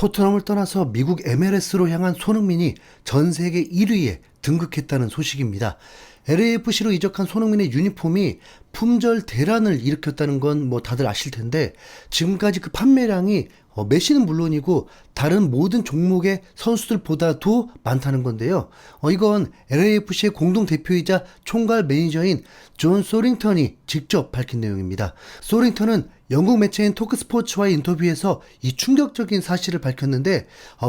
토트넘을 떠나서 미국 MLS로 향한 손흥민이 전 세계 1위에 등극했다는 소식입니다. LAFC로 이적한 손흥민의 유니폼이 품절 대란을 일으켰다는 건 다들 아실 텐데, 지금까지 그 판매량이 메시는 물론이고 다른 모든 종목의 선수들보다도 많다는 건데요. 이건 LAFC의 공동 대표이자 총괄 매니저인 존 소링턴이 직접 밝힌 내용입니다. 소링턴은 영국 매체인 토크스포츠와의 인터뷰에서 이 충격적인 사실을 밝혔는데,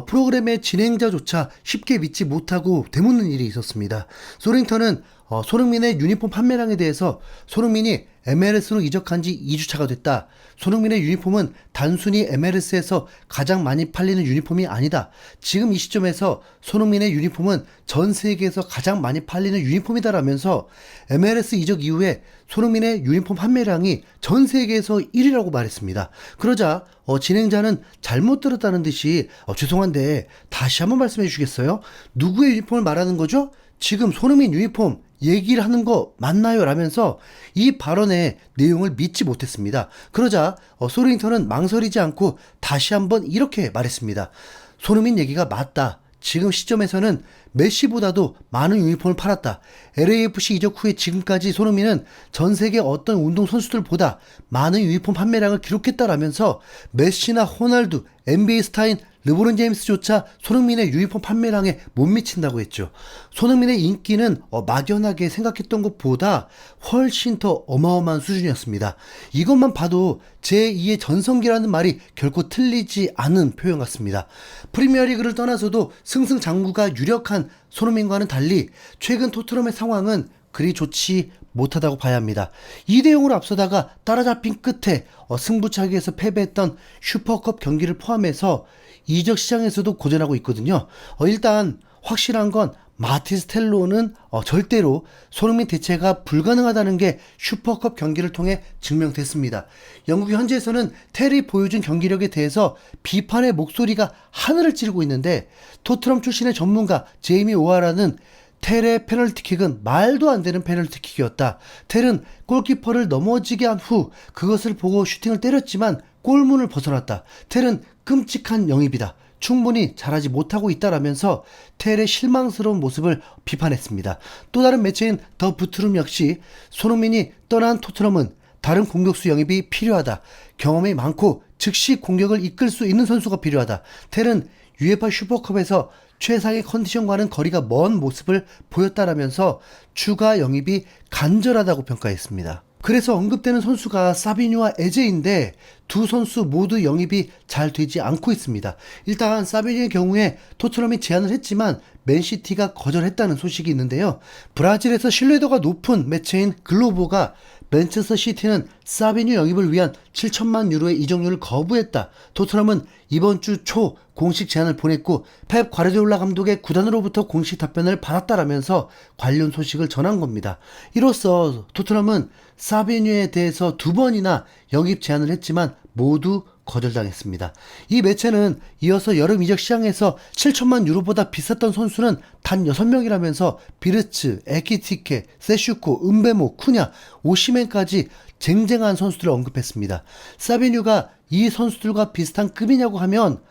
프로그램의 진행자조차 쉽게 믿지 못하고 되묻는 일이 있었습니다. 소링턴은 손흥민의 유니폼 판매량에 대해서 손흥민이 MLS로 이적한 지 2주차가 됐다. 손흥민의 유니폼은 단순히 MLS에서 가장 많이 팔리는 유니폼이 아니다. 지금 이 시점에서 손흥민의 유니폼은 전 세계에서 가장 많이 팔리는 유니폼이다라면서 MLS 이적 이후에 손흥민의 유니폼 판매량이 전 세계에서 1위라고 말했습니다. 그러자 진행자는 잘못 들었다는 듯이 죄송한데 다시 한번 말씀해 주시겠어요? 누구의 유니폼을 말하는 거죠? 지금 손흥민 유니폼 얘기를 하는 거 맞나요? 라면서 이 발언의 내용을 믿지 못했습니다. 그러자 소링턴은 망설이지 않고 다시 한번 이렇게 말했습니다. 손흥민 얘기가 맞다. 지금 시점에서는 메시보다도 많은 유니폼을 팔았다. LAFC 이적 후에 지금까지 손흥민은 전 세계 어떤 운동 선수들보다 많은 유니폼 판매량을 기록했다라면서 메시나 호날두, NBA 스타인 르브론 제임스조차 손흥민의 유니폼 판매량에 못 미친다고 했죠. 손흥민의 인기는 막연하게 생각했던 것보다 훨씬 더 어마어마한 수준이었습니다. 이것만 봐도 제2의 전성기라는 말이 결코 틀리지 않은 표현 같습니다. 프리미어리그를 떠나서도 승승장구가 유력한 손흥민과는 달리 최근 토트넘의 상황은 그리 좋지 못하다고 봐야 합니다. 2대0으로 앞서다가 따라잡힌 끝에 승부차기에서 패배했던 슈퍼컵 경기를 포함해서 이적 시장에서도 고전하고 있거든요. 일단 확실한 건 마티스 텔로는 절대로 손흥민 대체가 불가능하다는 게 슈퍼컵 경기를 통해 증명됐습니다. 영국 현지에서는 텔이 보여준 경기력에 대해서 비판의 목소리가 하늘을 찌르고 있는데, 토트넘 출신의 전문가 제이미 오하라는 텔의 페널티킥은 말도 안 되는 페널티킥이었다. 텔은 골키퍼를 넘어지게 한 후 그것을 보고 슈팅을 때렸지만 골문을 벗어났다. 텔은 끔찍한 영입이다. 충분히 잘하지 못하고 있다라면서 텔의 실망스러운 모습을 비판했습니다. 또 다른 매체인 더 부트룸 역시 손흥민이 떠난 토트넘은 다른 공격수 영입이 필요하다. 경험이 많고 즉시 공격을 이끌 수 있는 선수가 필요하다. 텔은 UEFA 슈퍼컵에서 최상의 컨디션과는 거리가 먼 모습을 보였다라면서 추가 영입이 간절하다고 평가했습니다. 그래서 언급되는 선수가 사비뉴와 에제인데 두 선수 모두 영입이 잘 되지 않고 있습니다. 일단 사비뉴의 경우에 토트넘이 제안을 했지만 맨시티가 거절했다는 소식이 있는데요. 브라질에서 신뢰도가 높은 매체인 글로보가 맨체스터 시티는 사비뉴 영입을 위한 7천만 유로의 이적료를 거부했다. 토트넘은 이번 주 초 공식 제안을 보냈고 펩 과르디올라 감독의 구단으로부터 공식 답변을 받았다라면서 관련 소식을 전한 겁니다. 이로써 토트넘은 사비뉴에 대해서 2번이나 영입 제안을 했지만 모두 거절당했습니다. 이 매체는 이어서 여름 이적 시장에서 7천만 유로보다 비쌌던 선수는 단 6명이라면서 비르츠, 에키티케, 세슈코, 은베모, 쿠냐, 오시멘까지 쟁쟁한 선수들을 언급했습니다. 사비뉴가 이 선수들과 비슷한 급이냐고 하면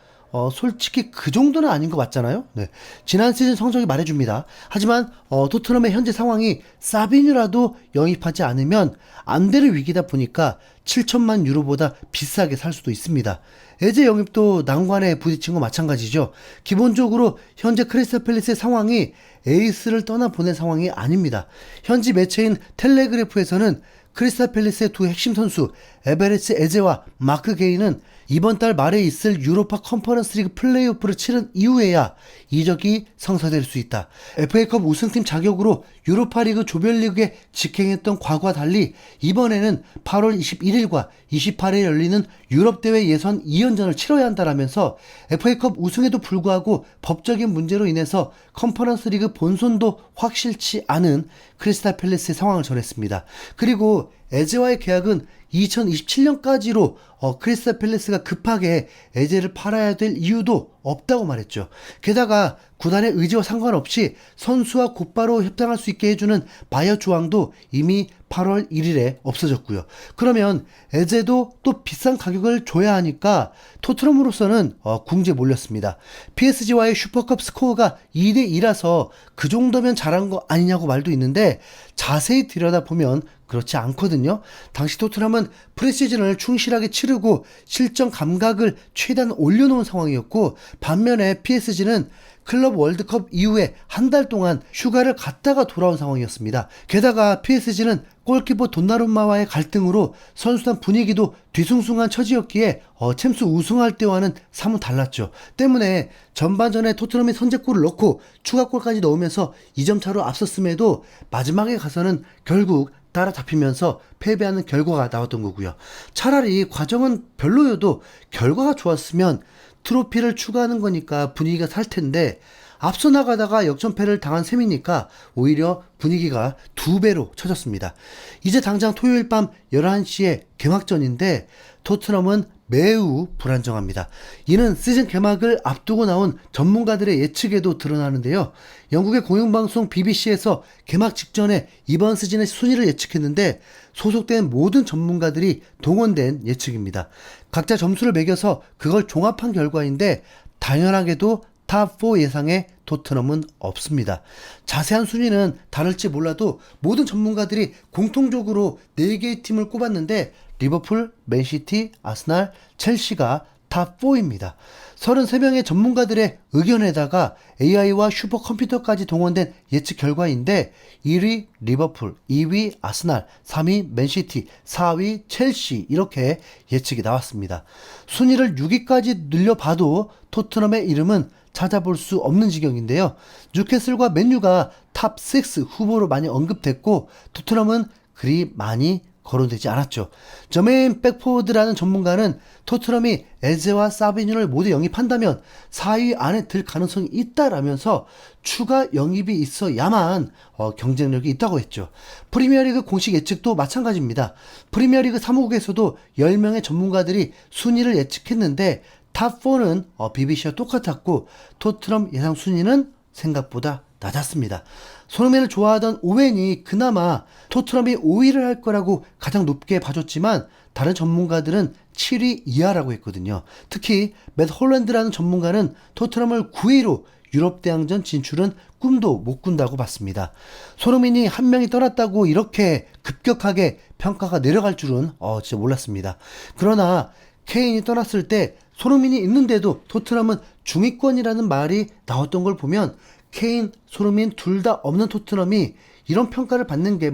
솔직히 그 정도는 아닌 거 맞잖아요. 네. 지난 시즌 성적이 말해줍니다. 하지만 토트넘의 현재 상황이 사비뉴라도 영입하지 않으면 안 되는 위기다 보니까 7천만 유로보다 비싸게 살 수도 있습니다. 에제 영입도 난관에 부딪힌 거 마찬가지죠. 기본적으로 현재 크리스탈 팰리스의 상황이 에이스를 떠나보낸 상황이 아닙니다. 현지 매체인 텔레그래프에서는 크리스탈 팰리스의 두 핵심 선수 에베레츠 에제와 마크 게이는 이번 달 말에 있을 유로파 컨퍼런스 리그 플레이오프를 치른 이후에야 이적이 성사될 수 있다. FA컵 우승팀 자격으로 유로파 리그 조별리그에 직행했던 과거와 달리 이번에는 8월 21일과 28일에 열리는 유럽대회 예선 2연전을 치러야 한다라면서 FA컵 우승에도 불구하고 법적인 문제로 인해서 컨퍼런스 리그 본선도 확실치 않은 크리스탈 팰리스의 상황을 전했습니다. 그리고 에제와의 계약은 2027년까지로 크리스탈 팰리스가 급하게 에제를 팔아야 될 이유도 없다고 말했죠. 게다가 구단의 의지와 상관없이 선수와 곧바로 협상할 수 있게 해주는 바이어 조항도 이미 8월 1일에 없어졌고요. 그러면 에제도 또 비싼 가격을 줘야 하니까 토트넘으로서는 궁지에 몰렸습니다. PSG와의 슈퍼컵 스코어가 2대2라서 그 정도면 잘한 거 아니냐고 말도 있는데 자세히 들여다보면 그렇지 않거든요. 당시 토트넘은 프리시즌을 충실하게 치르고 실전 감각을 최대한 올려놓은 상황이었고, 반면에 PSG는 클럽 월드컵 이후에 한 달 동안 휴가를 갔다가 돌아온 상황이었습니다. 게다가 PSG는 골키퍼 돈나룸마와의 갈등으로 선수단 분위기도 뒤숭숭한 처지였기에 챔스 우승할 때와는 사뭇 달랐죠. 때문에 전반전에 토트넘이 선제골을 넣고 추가골까지 넣으면서 2점 차로 앞섰음에도 마지막에 가서는 결국 따라잡히면서 패배하는 결과가 나왔던 거고요. 차라리 과정은 별로여도 결과가 좋았으면 트로피를 추가하는 거니까 분위기가 살 텐데, 앞서 나가다가 역전패를 당한 셈이니까 오히려 분위기가 2배로 쳐졌습니다. 이제 당장 토요일 밤 11시에 개막전인데 토트넘은 매우 불안정합니다. 이는 시즌 개막을 앞두고 나온 전문가들의 예측에도 드러나는데요. 영국의 공영방송 BBC에서 개막 직전에 이번 시즌의 순위를 예측했는데 소속된 모든 전문가들이 동원된 예측입니다. 각자 점수를 매겨서 그걸 종합한 결과인데 당연하게도 탑4 예상에 토트넘은 없습니다. 자세한 순위는 다를지 몰라도 모든 전문가들이 공통적으로 4개의 팀을 꼽았는데 리버풀, 맨시티, 아스날, 첼시가 탑4입니다. 33명의 전문가들의 의견에다가 AI와 슈퍼컴퓨터까지 동원된 예측 결과인데 1위 리버풀, 2위 아스날, 3위 맨시티, 4위 첼시 이렇게 예측이 나왔습니다. 순위를 6위까지 늘려봐도 토트넘의 이름은 찾아볼 수 없는 지경인데요. 뉴캐슬과 맨유가 탑6 후보로 많이 언급됐고 토트넘은 그리 많이 거론되지 않았죠. 저메인 백포워드라는 전문가는 토트넘이 에제와 사비뉴를 모두 영입한다면 4위 안에 들 가능성이 있다라면서 추가 영입이 있어야만 경쟁력이 있다고 했죠. 프리미어리그 공식 예측도 마찬가지입니다. 프리미어리그 사무국에서도 10명의 전문가들이 순위를 예측했는데 탑4는 BBC와 똑같았고 토트넘 예상 순위는 생각보다 낮았습니다. 손흥민을 좋아하던 오웬이 그나마 토트넘이 5위를 할 거라고 가장 높게 봐줬지만 다른 전문가들은 7위 이하라고 했거든요. 특히 맷 홀랜드라는 전문가는 토트넘을 9위로 유럽 대항전 진출은 꿈도 못 꾼다고 봤습니다. 손흥민이 한 명이 떠났다고 이렇게 급격하게 평가가 내려갈 줄은 진짜 몰랐습니다. 그러나 케인이 떠났을 때 손흥민이 있는데도 토트넘은 중위권이라는 말이 나왔던 걸 보면 케인, 손흥민 둘 다 없는 토트넘이 이런 평가를 받는 게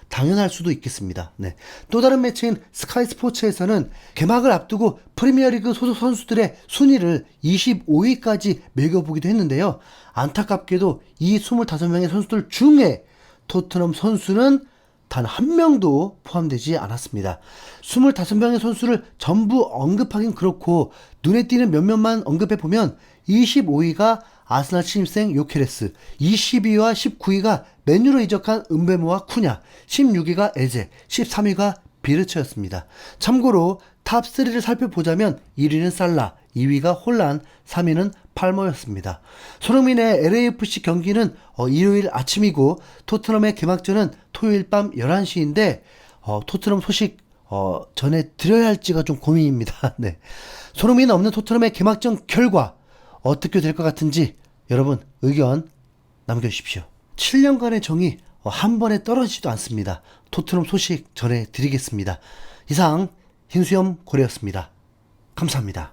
당연할 수도 있겠습니다. 네. 또 다른 매체인 스카이 스포츠에서는 개막을 앞두고 프리미어리그 소속 선수들의 순위를 25위까지 매겨보기도 했는데요. 안타깝게도 이 25명의 선수들 중에 토트넘 선수는 단 한 명도 포함되지 않았습니다. 25명의 선수를 전부 언급하긴 그렇고 눈에 띄는 몇몇만 언급해보면 25위가 아스날 신입생 요케레스, 20위와 19위가 맨유로 이적한 은베모와 쿠냐, 16위가 에제, 13위가 비르츠였습니다. 참고로 탑3를 살펴보자면 1위는 살라, 2위가 홀란, 3위는 팔머였습니다. 손흥민의 LAFC 경기는 일요일 아침이고 토트넘의 개막전은 토요일 밤 11시인데 토트넘 소식 전해드려야 할지가 좀 고민입니다. 네. 손흥민 없는 토트넘의 개막전 결과 어떻게 될 것 같은지 여러분 의견 남겨주십시오. 7년간의 정이 한 번에 떨어지지도 않습니다. 토트넘 소식 전해드리겠습니다. 이상 흰수염 고래였습니다. 감사합니다.